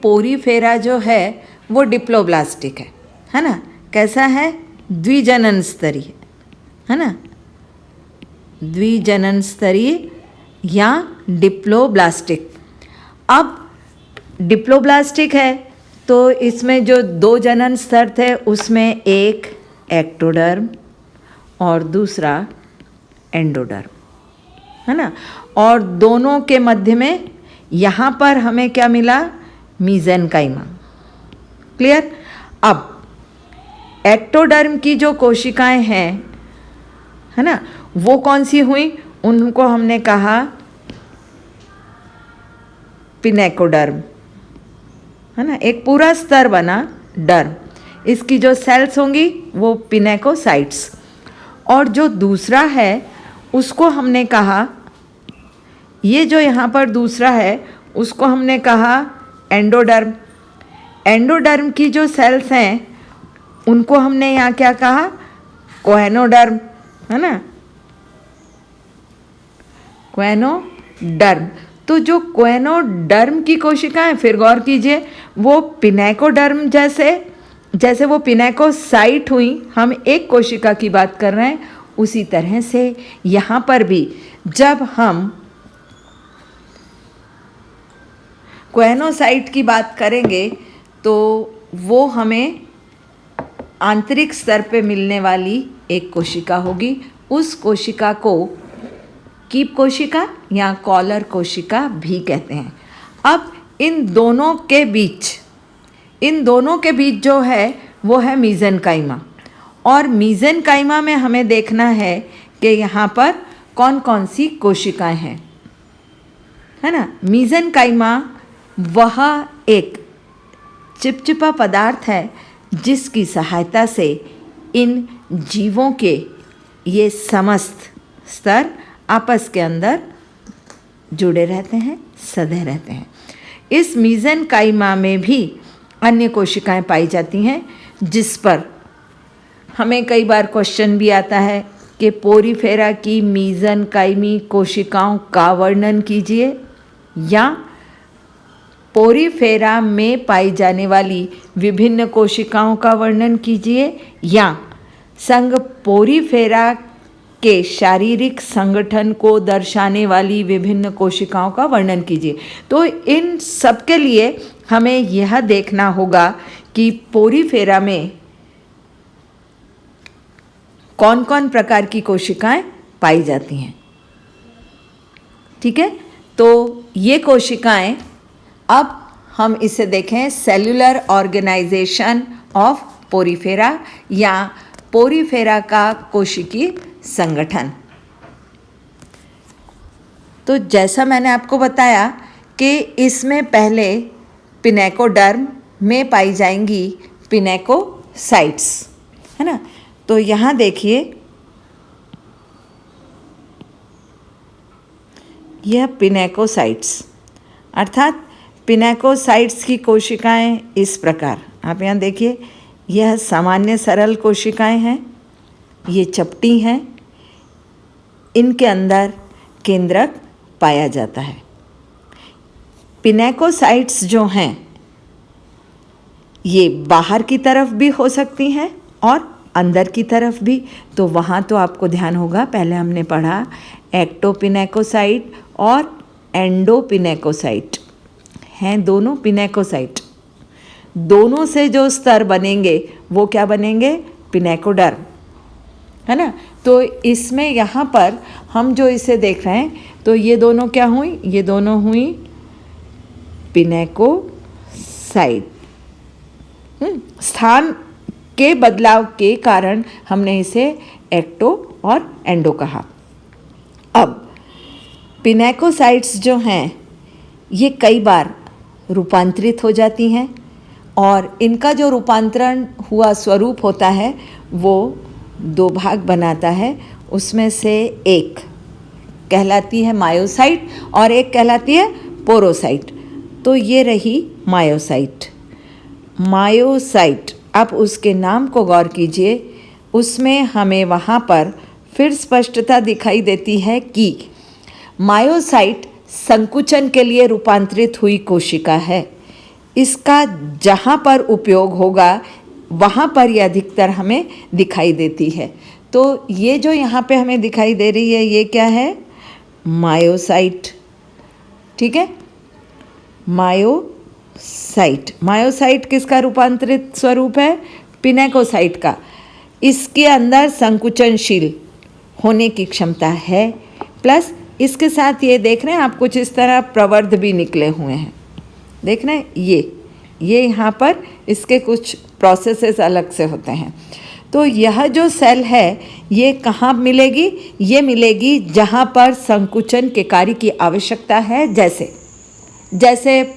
Porifera जो है वो डिप्लोब्लास्टिक है ना। कैसा है? द्विजनन स्तरीय, है ना, द्विजनन स्तरीय या डिप्लोब्लास्टिक। अब डिप्लोब्लास्टिक है तो इसमें जो दो जनन स्तर थे उसमें एक एक्टोडर्म और दूसरा एंडोडर्म, है ना। और दोनों के मध्य में यहाँ पर हमें क्या मिला? मीजेनकाइमा। क्लियर? अब एक्टोडर्म की जो कोशिकाएं हैं, है ना, वो कौन सी हुई? उनको हमने कहा पिनेकोडर्म, है ना। एक पूरा स्तर बना डर्म, इसकी जो सेल्स होंगी वो पिनेकोसाइट्स। और जो दूसरा है उसको हमने कहा, ये जो यहाँ पर दूसरा है उसको हमने कहा एंडोडर्म। एंडोडर्म की जो सेल्स हैं उनको हमने यहाँ क्या कहा? कोएनोडर्म, है ना, कोएनोडर्म। तो जो कोएनोडर्म की कोशिकाएं, फिर गौर कीजिए, वो पिनेकोडर्म जैसे वो पिनेकोसाइट हुई, हम एक कोशिका की बात कर रहे हैं, उसी तरह से यहाँ पर भी जब हम कोएनोसाइट की बात करेंगे तो वो हमें आंतरिक स्तर पे मिलने वाली एक कोशिका होगी। उस कोशिका को कीप कोशिका या कॉलर कोशिका भी कहते हैं। अब इन दोनों के बीच जो है वो है मीजेनकाइमा। और मीजेनकाइमा में हमें देखना है कि यहाँ पर कौन कौन सी कोशिकाएं हैं, है ना। मीजेनकाइमा वह एक चिपचिपा पदार्थ है जिसकी सहायता से इन जीवों के ये समस्त स्तर आपस के अंदर जुड़े रहते हैं, सधे रहते हैं। इस मीजेनकाइमा में भी अन्य कोशिकाएं पाई जाती हैं, जिस पर हमें कई बार क्वेश्चन भी आता है कि पोरीफेरा की मीजेनकाइमी कोशिकाओं का वर्णन कीजिए, या पोरीफेरा में पाई जाने वाली विभिन्न कोशिकाओं का वर्णन कीजिए, या संघ पोरीफेरा के शारीरिक संगठन को दर्शाने वाली विभिन्न कोशिकाओं का वर्णन कीजिए। तो इन सब के लिए हमें यह देखना होगा कि पोरीफेरा में कौन कौन प्रकार की कोशिकाएं पाई जाती हैं। ठीक है, तो ये कोशिकाएं, अब हम इसे देखें सेल्यूलर ऑर्गेनाइजेशन ऑफ पोरीफेरा या पोरीफेरा का कोशिकीय संगठन। तो जैसा मैंने आपको बताया कि इसमें पहले पिनेकोडर्म में पाई जाएंगी पिनेकोसाइट्स, है ना। तो यहाँ देखिए, यह पिनेकोसाइट्स, अर्थात पिनेकोसाइट्स की कोशिकाएं इस प्रकार, आप यहाँ देखिए, यह सामान्य सरल कोशिकाएं हैं, ये चपटी हैं, इनके अंदर केंद्रक पाया जाता है। पिनेकोसाइट्स जो हैं ये बाहर की तरफ भी हो सकती हैं और अंदर की तरफ भी। तो वहाँ तो आपको ध्यान होगा, पहले हमने पढ़ा एक्टोपिनेकोसाइट और एंडोपिनेकोसाइट हैं, दोनों पिनेकोसाइट। दोनों से जो स्तर बनेंगे वो क्या बनेंगे? पिनेकोडर्म, है ना। तो इसमें यहाँ पर हम जो इसे देख रहे हैं, तो ये दोनों क्या हुई? ये दोनों हुई पिनेकोसाइट। स्थान के बदलाव के कारण हमने इसे एक्टो और एंडो कहा। अब पिनेकोसाइट्स जो हैं ये कई बार रूपांतरित हो जाती हैं, और इनका जो रूपांतरण हुआ स्वरूप होता है वो दो भाग बनाता है। उसमें से एक कहलाती है मायोसाइट और एक कहलाती है पोरोसाइट। तो ये रही मायोसाइट। मायोसाइट, आप उसके नाम को गौर कीजिए, उसमें हमें वहाँ पर फिर स्पष्टता दिखाई देती है कि मायोसाइट संकुचन के लिए रूपांतरित हुई कोशिका है। इसका जहाँ पर उपयोग होगा वहाँ पर ये अधिकतर हमें दिखाई देती है। तो ये जो यहाँ पे हमें दिखाई दे रही है ये क्या है? मायोसाइट। ठीक है, मायोसाइट। मायोसाइट किसका रूपांतरित स्वरूप है? पिनेकोसाइट का। इसके अंदर संकुचनशील होने की क्षमता है, प्लस इसके साथ ये देख रहे हैं आप कुछ इस तरह प्रवर्ध भी निकले हुए हैं, देख रहे हैं ये यहाँ पर इसके कुछ प्रोसेसेस अलग से होते हैं। तो यह जो सेल है ये कहाँ मिलेगी? ये मिलेगी जहाँ पर संकुचन के कार्य की आवश्यकता है, जैसे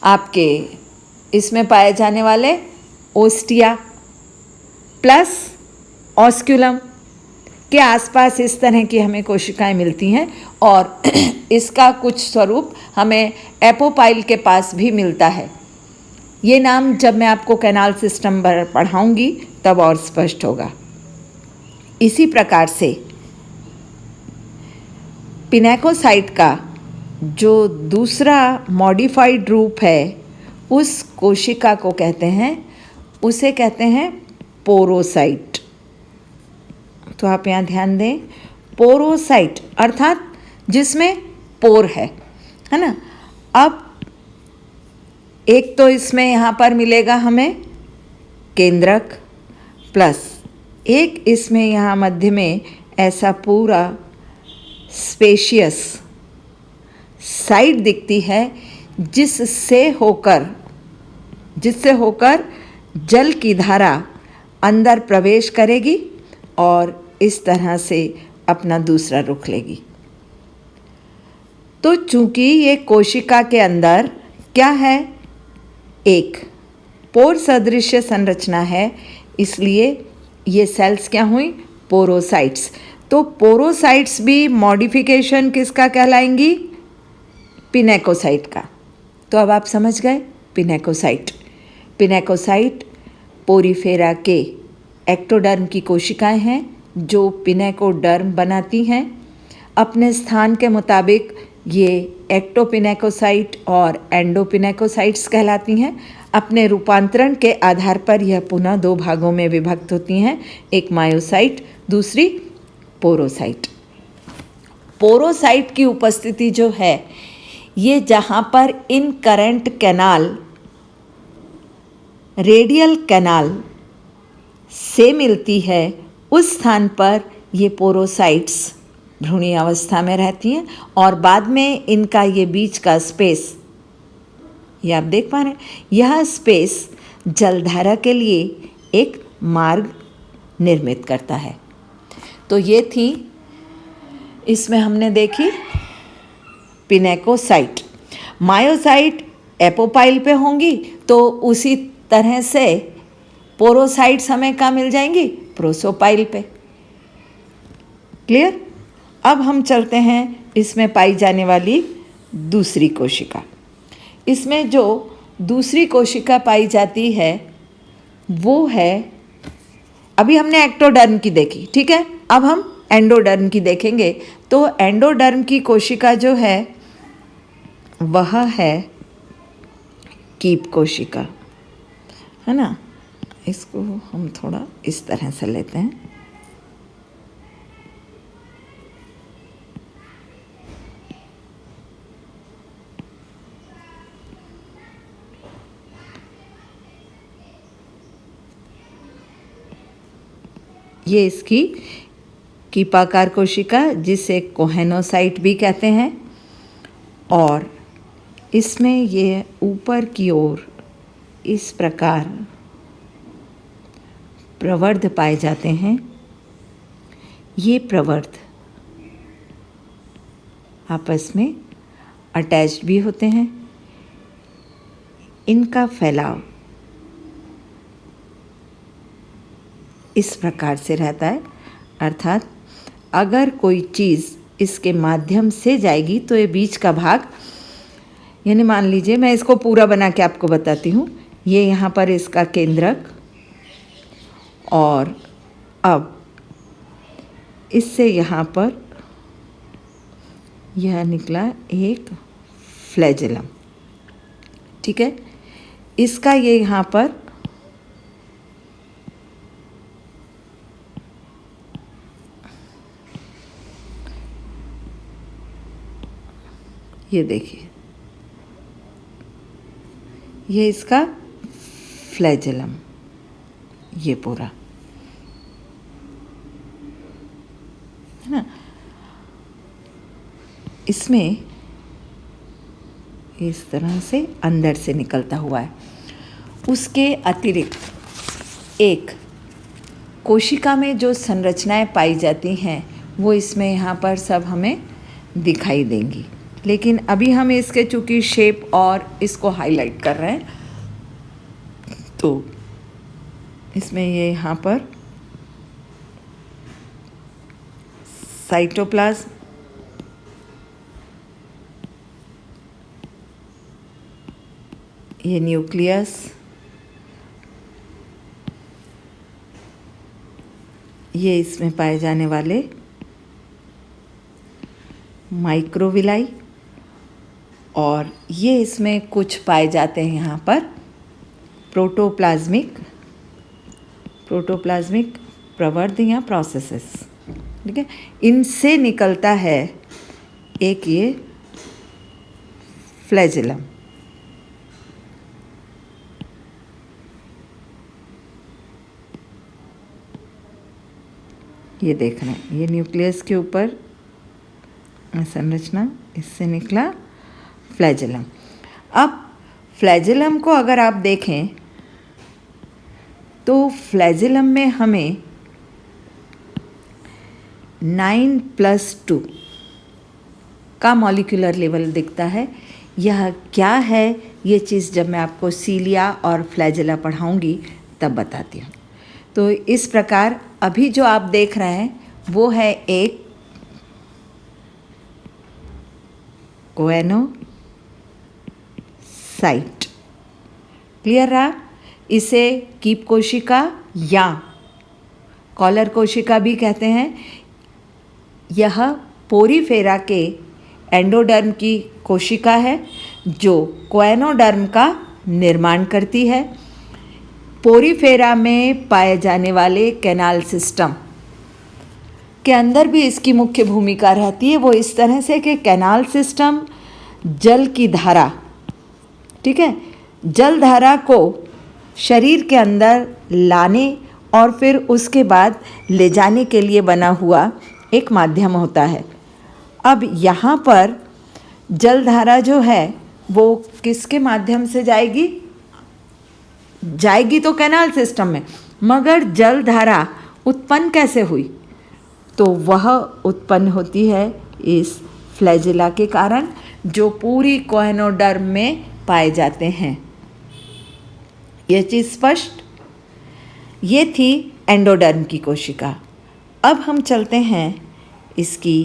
आपके इसमें पाए जाने वाले ओस्टिया प्लस ऑस्क्यूलम के आसपास इस तरह की हमें कोशिकाएं मिलती हैं, और इसका कुछ स्वरूप हमें एपोपाइल के पास भी मिलता है। ये नाम जब मैं आपको कैनाल सिस्टम पर पढ़ाऊंगी तब और स्पष्ट होगा। इसी प्रकार से पिनेकोसाइट का जो दूसरा मॉडिफाइड रूप है उस कोशिका को उसे कहते हैं पोरोसाइट। तो आप यहाँ ध्यान दें, पोरोसाइट अर्थात जिसमें पोर है ना। अब एक तो इसमें यहाँ पर मिलेगा हमें केंद्रक, प्लस एक इसमें यहाँ मध्य में ऐसा पूरा स्पेशियस साइड दिखती है जिससे होकर जल की धारा अंदर प्रवेश करेगी और इस तरह से अपना दूसरा रुख लेगी। तो चूंकि ये कोशिका के अंदर क्या है? एक पोर सदृश संरचना है, इसलिए ये सेल्स क्या हुई? पोरोसाइट्स। तो पोरोसाइट्स भी मॉडिफिकेशन किसका कहलाएंगी? पिनेकोसाइट का। तो अब आप समझ गए पिनेकोसाइट पोरीफेरा के एक्टोडर्म की कोशिकाएं हैं जो पिनेकोडर्म बनाती हैं। अपने स्थान के मुताबिक ये एक्टोपिनेकोसाइट और एंडोपिनेकोसाइट्स कहलाती हैं। अपने रूपांतरण के आधार पर यह पुनः दो भागों में विभक्त होती हैं, एक मायोसाइट, दूसरी पोरोसाइट। पोरोसाइट की उपस्थिति जो है ये जहाँ पर इन करंट कैनाल रेडियल कैनाल से मिलती है उस स्थान पर ये पोरोसाइट्स भ्रूणीय अवस्था में रहती हैं, और बाद में इनका ये बीच का स्पेस, ये आप देख पा रहे हैं, यह स्पेस जलधारा के लिए एक मार्ग निर्मित करता है। तो ये थी, इसमें हमने देखी पिनेकोसाइट। मायोसाइट एपोपाइल पे होंगी तो उसी तरह से पोरोसाइट्स हमें कहाँ मिल जाएंगी? प्रोसोपाइल पे। क्लियर? अब हम चलते हैं इसमें पाई जाने वाली दूसरी कोशिका। इसमें जो दूसरी कोशिका पाई जाती है वो है, अभी हमने एक्टोडर्म की देखी, ठीक है, अब हम एंडोडर्म की देखेंगे। तो एंडोडर्म की कोशिका जो है वह है कीप कोशिका, है ना। इसको हम थोड़ा इस तरह से लेते हैं। ये इसकी कीपाकार कोशिका, जिसे कोहेनोसाइट भी कहते हैं, और इसमें ये ऊपर की ओर इस प्रकार प्रवर्ध पाए जाते हैं। ये प्रवर्ध आपस में अटैच्ड भी होते हैं। इनका फैलाव इस प्रकार से रहता है, अर्थात अगर कोई चीज़ इसके माध्यम से जाएगी तो ये बीच का भाग, यानी मान लीजिए मैं इसको पूरा बना के आपको बताती हूँ। ये यहाँ पर इसका केंद्रक, और अब इससे यहाँ पर यह निकला एक फ्लैजेलम, ठीक है। इसका ये यहाँ पर ये देखिए, ये इसका फ्लैजेलम, ये पूरा है ना। इसमें इस तरह से अंदर से निकलता हुआ है। उसके अतिरिक्त एक कोशिका में जो संरचनाएं पाई जाती हैं वो इसमें यहाँ पर सब हमें दिखाई देंगी, लेकिन अभी हम इसके चूँकि शेप और इसको हाईलाइट कर रहे हैं, तो इसमें ये यहाँ पर साइटोप्लाज्म, ये न्यूक्लियस, ये इसमें पाए जाने वाले माइक्रोविलाई, और ये इसमें कुछ पाए जाते हैं यहाँ पर प्रोटोप्लाज्मिक प्रवर्ध या प्रोसेसेस, ठीक है। इनसे निकलता है एक ये फ्लैजेलम। ये देख रहे हैं, ये न्यूक्लियस के ऊपर संरचना, इससे निकला फ्लैजेलम। अब फ्लैजेलम को अगर आप देखें तो फ्लैजेलम में हमें 9+2 का मॉलिक्यूलर लेवल दिखता है। यह क्या है, ये चीज़ जब मैं आपको सीलिया और फ्लैजेला पढ़ाऊंगी तब बताती हूँ। तो इस प्रकार अभी जो आप देख रहे हैं वो है एक कोएनोसाइट। क्लियर रहा? इसे कीप कोशिका या कॉलर कोशिका भी कहते हैं। यह पोरीफेरा के एंडोडर्म की कोशिका है जो कोएनोडर्म का निर्माण करती है। पोरीफेरा में पाए जाने वाले कैनाल सिस्टम के अंदर भी इसकी मुख्य भूमिका रहती है। वो इस तरह से कि कैनाल सिस्टम जल की धारा, ठीक है, जल धारा को शरीर के अंदर लाने और फिर उसके बाद ले जाने के लिए बना हुआ एक माध्यम होता है। अब यहाँ पर जल धारा जो है वो किसके माध्यम से जाएगी? जाएगी तो कैनाल सिस्टम में, मगर जल धारा उत्पन्न कैसे हुई? तो वह उत्पन्न होती है इस फ्लैजेला के कारण, जो पूरी कोएनोडर्म में पाए जाते हैं। यह चीज़ स्पष्ट? ये थी एंडोडर्म की कोशिका। अब हम चलते हैं इसकी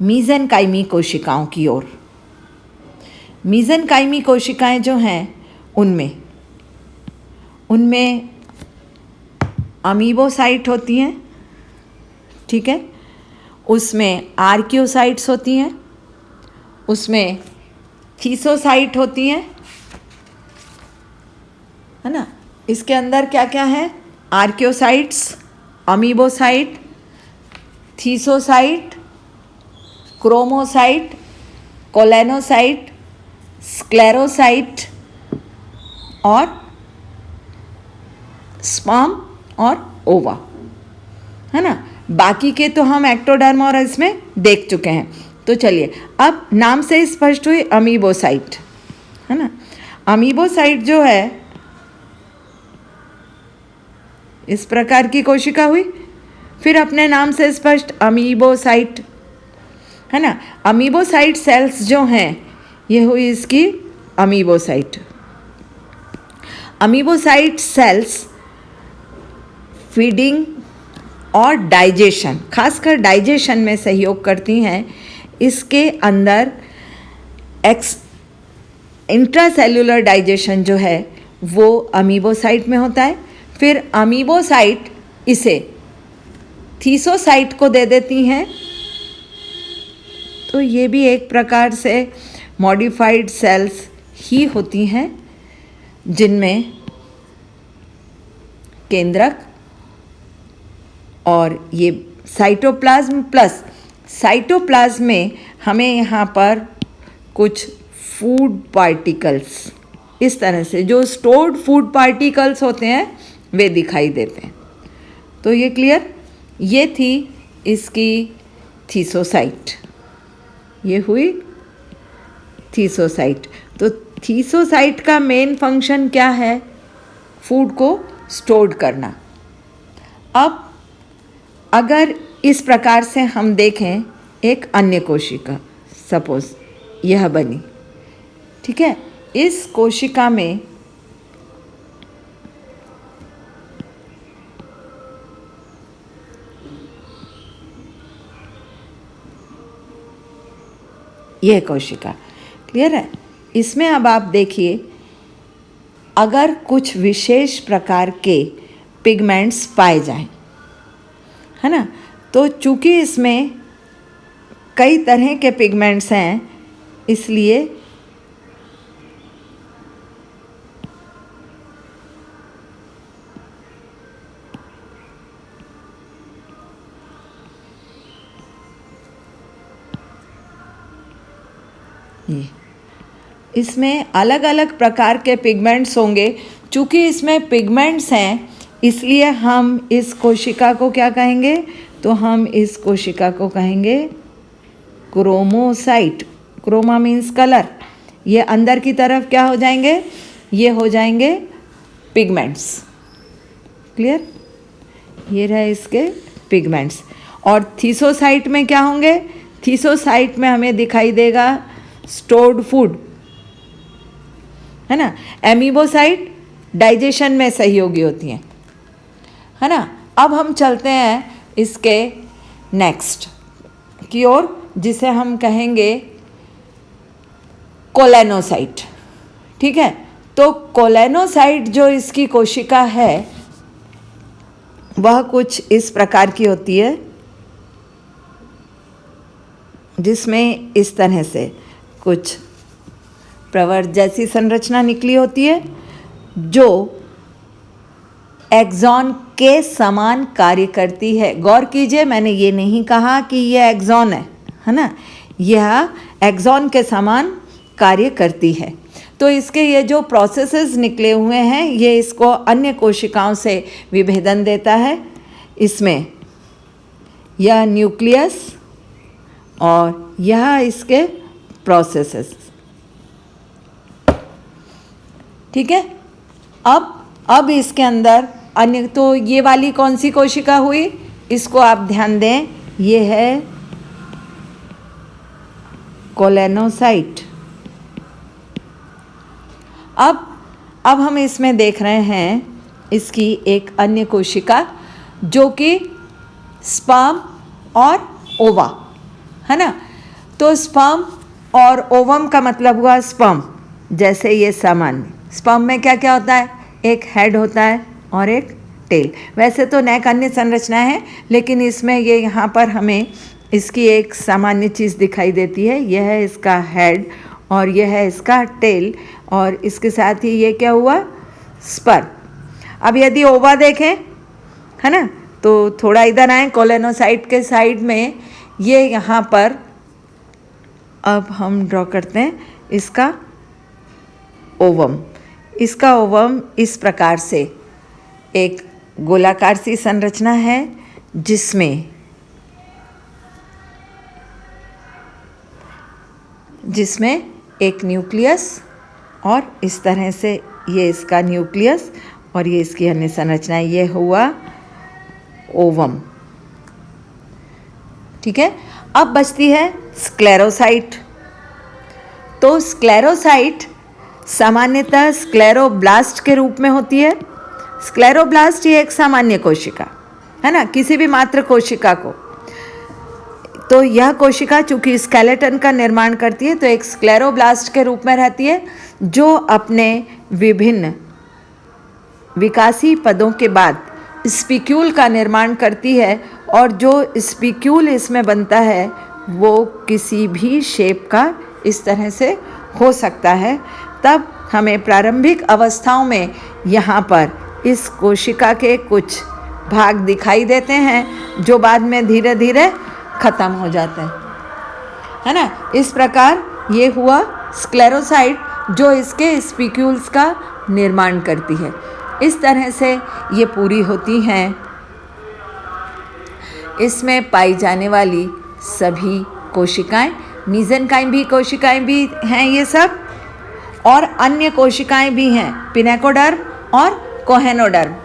मीज़ेनकाइमी कोशिकाओं की ओर। मीज़ेनकाइमी कोशिकाएं जो हैं उनमें अमीबोसाइट होती हैं, ठीक है, उसमें आर्कियोसाइट्स होती हैं, उसमें थीसोसाइट होती हैं, है ना। इसके अंदर क्या क्या है? आर्कियोसाइट्स, अमीबोसाइट, थीसोसाइट, क्रोमोसाइट, कोलेनोसाइट, स्क्लेरोसाइट और स्पर्म और ओवा, है ना। बाकी के तो हम एक्टोडर्म और इसमें देख चुके हैं। तो चलिए, अब नाम से स्पष्ट हुई अमीबोसाइट, है ना। अमीबोसाइट जो है इस प्रकार की कोशिका हुई, फिर अपने नाम से स्पष्ट अमीबोसाइट, है ना। अमीबोसाइट सेल्स जो हैं ये हुई इसकी अमीबोसाइट। अमीबोसाइट सेल्स फीडिंग और डाइजेशन, खासकर डाइजेशन में सहयोग करती हैं। इसके अंदर इंट्रासेल्युलर डाइजेशन जो है वो अमीबोसाइट में होता है। फिर अमीबोसाइट इसे थीसोसाइट को दे देती हैं। तो ये भी एक प्रकार से मॉडिफाइड सेल्स ही होती हैं जिनमें केंद्रक और ये साइटोप्लाज्म प्लस साइटोप्लाज्म में हमें यहाँ पर कुछ फूड पार्टिकल्स, इस तरह से जो स्टोर्ड फूड पार्टिकल्स होते हैं वे दिखाई देते हैं। तो ये क्लियर, ये थी इसकी थीसोसाइट, ये हुई थीसोसाइट। तो थीसोसाइट का मेन फंक्शन क्या है? फूड को स्टोर्ड करना। अब अगर इस प्रकार से हम देखें एक अन्य कोशिका, सपोज यह बनी, ठीक है, इस कोशिका में यह कोशिका क्लियर है। इसमें अब आप देखिए, अगर कुछ विशेष प्रकार के पिगमेंट्स पाए जाएं, है ना, तो चूंकि इसमें कई तरह के पिगमेंट्स हैं, इसलिए इसमें अलग अलग प्रकार के पिगमेंट्स होंगे। चूँकि इसमें पिगमेंट्स हैं, इसलिए हम इस कोशिका को क्या कहेंगे? तो हम इस कोशिका को कहेंगे क्रोमोसाइट। Chroma means colour. ये अंदर की तरफ क्या हो जाएंगे? ये हो जाएंगे पिगमेंट्स। क्लियर? ये रहे इसके पिगमेंट्स। और थीसोसाइट में क्या होंगे? थीसोसाइट में हमें दिखाई देगा स्टोर्ड फूड, है ना। एमीबोसाइट डाइजेशन में सहयोगी होती हैं, है ना। अब हम चलते हैं इसके नेक्स्ट की ओर, जिसे हम कहेंगे कोलेनोसाइट। ठीक है, तो कोलेनोसाइट जो इसकी कोशिका है वह कुछ इस प्रकार की होती है, जिसमें इस तरह से कुछ प्रवर्त जैसी संरचना निकली होती है, जो एक्सॉन के समान कार्य करती है। गौर कीजिए, मैंने ये नहीं कहा कि यह एक्सॉन है ना, यह एक्सॉन के समान कार्य करती है। तो इसके ये जो प्रोसेसेस निकले हुए हैं, ये इसको अन्य कोशिकाओं से विभेदन देता है। इसमें यह न्यूक्लियस और यह इसके प्रोसेसेस। ठीक है, अब इसके अंदर अन्य, तो ये वाली कौन सी कोशिका हुई, इसको आप ध्यान दें, ये है कोलेनोसाइट। अब हम इसमें देख रहे हैं इसकी एक अन्य कोशिका, जो कि स्पर्म और ओवा, है ना। तो स्पर्म और ओवम का मतलब हुआ स्पर्म, जैसे ये सामान्य स्पर्म में क्या क्या होता है, एक हेड होता है और एक टेल। वैसे तो नेक अन्य संरचना है, लेकिन इसमें ये यहाँ पर हमें इसकी एक सामान्य चीज़ दिखाई देती है। यह है इसका हेड और यह है इसका टेल, और इसके साथ ही ये क्या हुआ, स्पर्म। अब यदि ओवा देखें, है ना, तो थोड़ा इधर आए कोलेनोसाइट के साइड में, ये यहाँ पर अब हम ड्रॉ करते हैं इसका ओवम। इसका ओवम इस प्रकार से एक गोलाकार सी संरचना है, जिसमें एक न्यूक्लियस, और इस तरह से ये इसका न्यूक्लियस और ये इसकी अन्य संरचना, ये हुआ ओवम। ठीक है, अब बचती है स्क्लेरोसाइट। तो स्क्लेरोसाइट सामान्यतः स्क्लेरोब्लास्ट के रूप में होती है। स्क्लेरोब्लास्ट ये एक सामान्य कोशिका है ना, किसी भी मात्र कोशिका को। तो यह कोशिका चूंकि स्केलेटन का निर्माण करती है, तो एक स्क्लेरोब्लास्ट के रूप में रहती है, जो अपने विभिन्न विकासी पदों के बाद स्पिक्यूल का निर्माण करती है, और जो स्पिक्यूल इसमें बनता है वो किसी भी शेप का इस तरह से हो सकता है। तब हमें प्रारंभिक अवस्थाओं में यहाँ पर इस कोशिका के कुछ भाग दिखाई देते हैं जो बाद में धीरे धीरे ख़त्म हो जाते हैं, है ना। इस प्रकार ये हुआ स्क्लेरोसाइट जो इसके स्पिक्यूल्स का निर्माण करती है। इस तरह से ये पूरी होती हैं। इसमें पाई जाने वाली सभी कोशिकाएं, मीसेनकाइम कोशिकाएं भी हैं ये सब, और अन्य कोशिकाएं भी हैं, पिनेकोडर्म और कोहेनोडर्म।